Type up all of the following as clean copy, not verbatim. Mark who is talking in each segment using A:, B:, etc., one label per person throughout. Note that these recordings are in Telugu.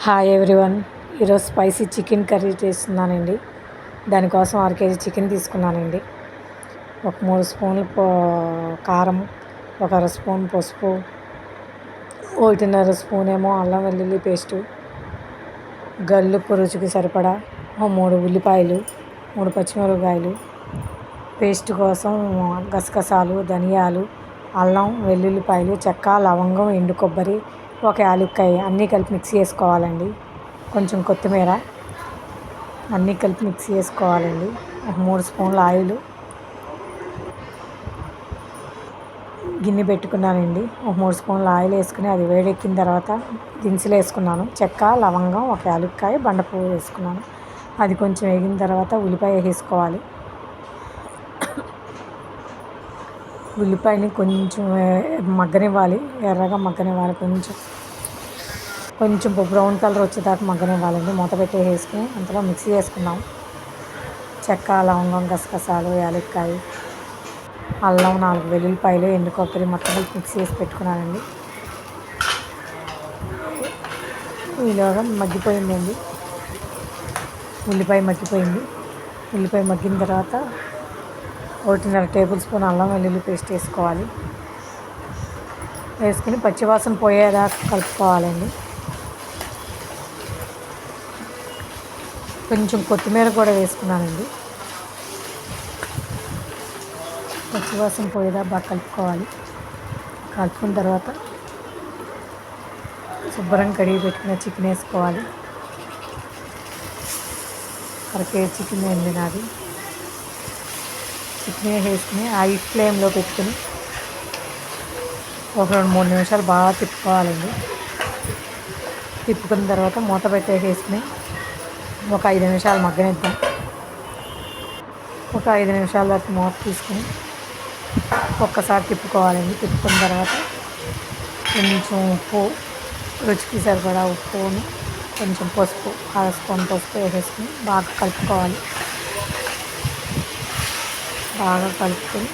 A: Hi everyone. ఈరోజు స్పైసీ చికెన్ కర్రీ చేస్తున్నానండి. దానికోసం 6 కేజీ చికెన్ తీసుకున్నానండి. ఒక 3 స్పూన్లు కారం, ఒక అర స్పూన్ పసుపు, 1.5 స్పూన్ ఏమో అల్లం వెల్లుల్లి పేస్టు, గల్లుప్పు రుచికి సరిపడా, 3 ఉల్లిపాయలు, 3 పచ్చిమిరపకాయలు, పేస్ట్ కోసం గసగసాలు, ధనియాలు, అల్లం వెల్లుల్లిపాయలు, చెక్క, లవంగం, ఎండు కొబ్బరి, ఒక యాలక్కాయ అన్నీ కలిపి మిక్సీ వేసుకోవాలండి. కొంచెం కొత్తిమీర అన్నీ కలిపి మిక్సీ వేసుకోవాలండి. ఒక 3 స్పూన్ల ఆయిల్ గిన్నె పెట్టుకున్నానండి. ఒక 3 స్పూన్ల ఆయిల్ వేసుకుని అది వేడెక్కిన తర్వాత దినుసులు వేసుకున్నాను. చెక్క, లవంగం, ఒక యాలక్కాయ, బండపువ్వు వేసుకున్నాను. అది కొంచెం వేగిన తర్వాత ఉల్లిపాయ వేసుకోవాలి. ఉల్లిపాయని కొంచెం మగ్గనివ్వాలి, ఎర్రగా మగ్గనివ్వాలి. కొంచెం బ్రౌన్ కలర్ వచ్చేదాకా మగ్గనివ్వాలండి. మూత పెట్టి వేసుకుని అంతలో మిక్సీ వేసుకున్నాం. చెక్క, లవంగం, గసగసాలు, యాలక్కాయ, అల్లం, 4 వెల్లుల్లిపాయలు, ఎండు కొబ్బరి మొత్తం మిక్సీ వేసి పెట్టుకున్నానండి. ఈలోగా మగ్గిపోయిందండి. ఉల్లిపాయ మగ్గిపోయింది. ఉల్లిపాయ మగ్గిన తర్వాత 1.5 టేబుల్ స్పూన్ అల్లం వెల్లుల్లి పేస్ట్ వేసుకోవాలి. వేసుకుని పచ్చివాసన పోయేదాకా కలుపుకోవాలండి. కొంచెం కొత్తిమీర కూడా వేసుకున్నానండి. పచ్చివాసన పోయేదాకా బాగా కలుపుకోవాలి. కలుపుకున్న తర్వాత శుభ్రం కడిగి పెట్టుకున్న చికెన్ వేసుకోవాలి. 1 కేజీ చికెన్ అయింది నాది. చికెన్ వేసుకుని హై ఫ్లేమ్లో పెట్టుకుని ఒక 2-3 నిమిషాలు బాగా తిప్పుకోవాలండి. తిప్పుకున్న తర్వాత మూత పెట్టేసుకుని ఒక 5 నిమిషాలు మగ్గనిద్దాం. ఒక 5 నిమిషాల దాకా మూత తీసుకుని ఒక్కసారి తిప్పుకోవాలండి. తిప్పుకున్న తర్వాత కొంచెం ఉప్పు, రుచికి సరిపడా ఉప్పుని, కొంచెం పసుపు, 1 స్పూన్ పసుపు వేసేసుకుని బాగా కలుపుకోవాలి. బాగా కలుపుకొని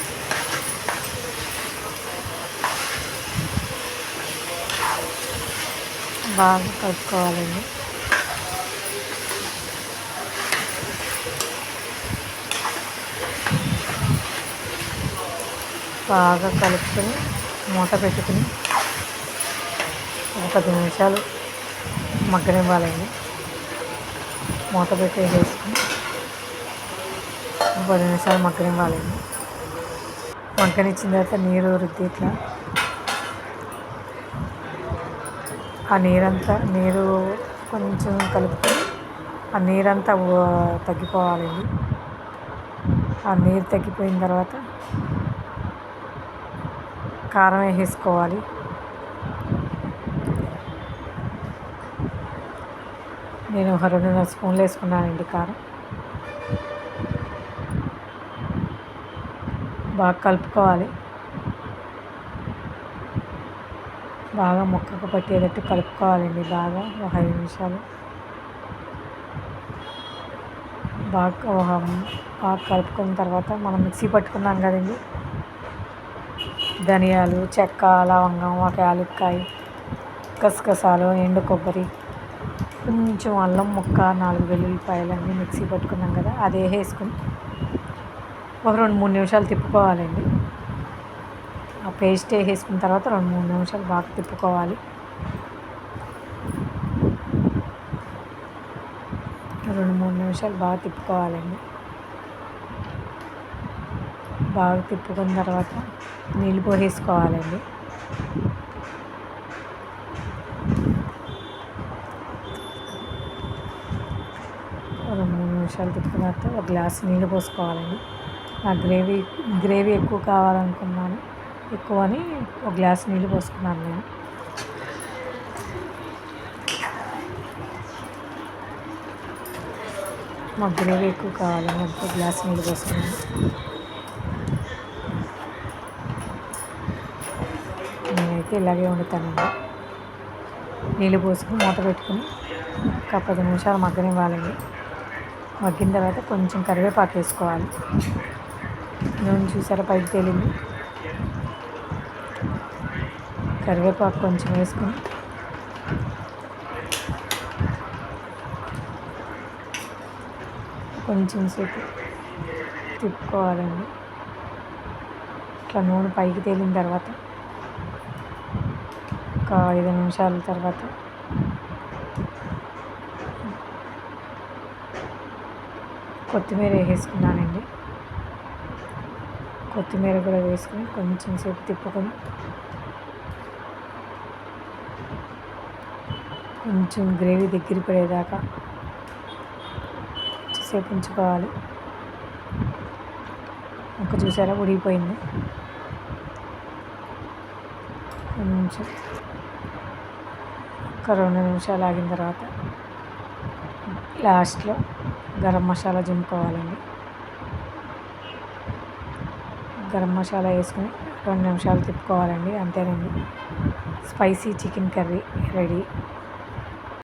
A: బాగా కలుపుకోవాలండి. బాగా కలుపుకొని మూత పెట్టుకుని ఒక 10 నిమిషాలు మగ్గనివ్వాలండి. మూత పెట్టేసుకుని 10 నిమిషాలు మగ్గనివ్వాలండి. మగ్గనిచ్చిన తర్వాత నీరు రుద్ది ఇట్లా ఆ నీరు కొంచెం కలుపుకొని ఆ నీరంతా తగ్గిపోవాలండి. ఆ నీరు తగ్గిపోయిన తర్వాత కారం వేసుకోవాలి. నేను 2.5 స్పూన్లు వేసుకున్నానండి కారం. బాగా కలుపుకోవాలి. బాగా ముక్కకు పట్టేటట్టు కలుపుకోవాలండి. బాగా ఒక 5 నిమిషాలు బాగా కలుపుకున్న తర్వాత మనం మిక్సీ పట్టుకున్నాం కదండి, ధనియాలు, చెక్క, లవంగం, ఒక యాలక్కాయ, గసగసాలు, ఎండు కొబ్బరి, కొంచెం అల్లం ముక్క, 4 వెల్లుల్లిపాయలు అన్నీ మిక్సీ పట్టుకున్నాం కదా, అది వేసుకుని ఒక 2-3 నిమిషాలు తిప్పుకోవాలండి. ఆ పేస్ట్ వేసుకున్న తర్వాత 2-3 నిమిషాలు బాగా తిప్పుకోవాలి. 2-3 నిమిషాలు బాగా తిప్పుకోవాలండి. బాగా తిప్పుకున్న తర్వాత నీళ్ళు పోసేసుకోవాలండి. ఒక 3 నిమిషాలు తిప్పుకున్న తర్వాత ఒక గ్లాస్ నీళ్ళు పోసుకోవాలండి. ఆ గ్రేవీ ఎక్కువ కావాలనుకున్నాను, ఎక్కువ అని ఒక గ్లాస్ నీళ్ళు పోసుకున్నాను నేను. మాకు గ్రేవీ ఎక్కువ కావాలని ఒక గ్లాస్ నీళ్ళు పోసుకున్నాను. నేనైతే ఇలాగే వండుతానండి. నీళ్ళు పోసుకుని మూత పెట్టుకుని ఒక 10 నిమిషాలు మగ్గనివ్వాలండి. మగ్గిన తర్వాత కొంచెం కరివేపాకు వేసుకోవాలి. నూనె చూసారా పైకి తేలింది. కరివేపాకు కొంచెం వేసుకుని కొంచెం సేపు తిప్పుకోవాలండి. ఇట్లా నూనె పైకి తేలిన తర్వాత ఒక 5 నిమిషాల తర్వాత కొత్తిమీర వేసుకున్నానండి. కొత్తిమీర కూడా వేసుకొని కొంచెం సేపు తిప్పుకొని కొంచెం గ్రేవీ దగ్గర పడేదాకా కొంచెంసేపు ఉంచుకోవాలి. ముక్క చూసారా ఉడికిపోయింది. కొంచెం ఒక 2 నిమిషాలు ఆగిన తర్వాత లాస్ట్లో గరం మసాలా జుమ్ముకోవాలండి. గరం మసాలా వేసుకొని 2 నిమిషాలు తిప్పుకోవాలండి. అంతేనండి, స్పైసీ చికెన్ కర్రీ రెడీ.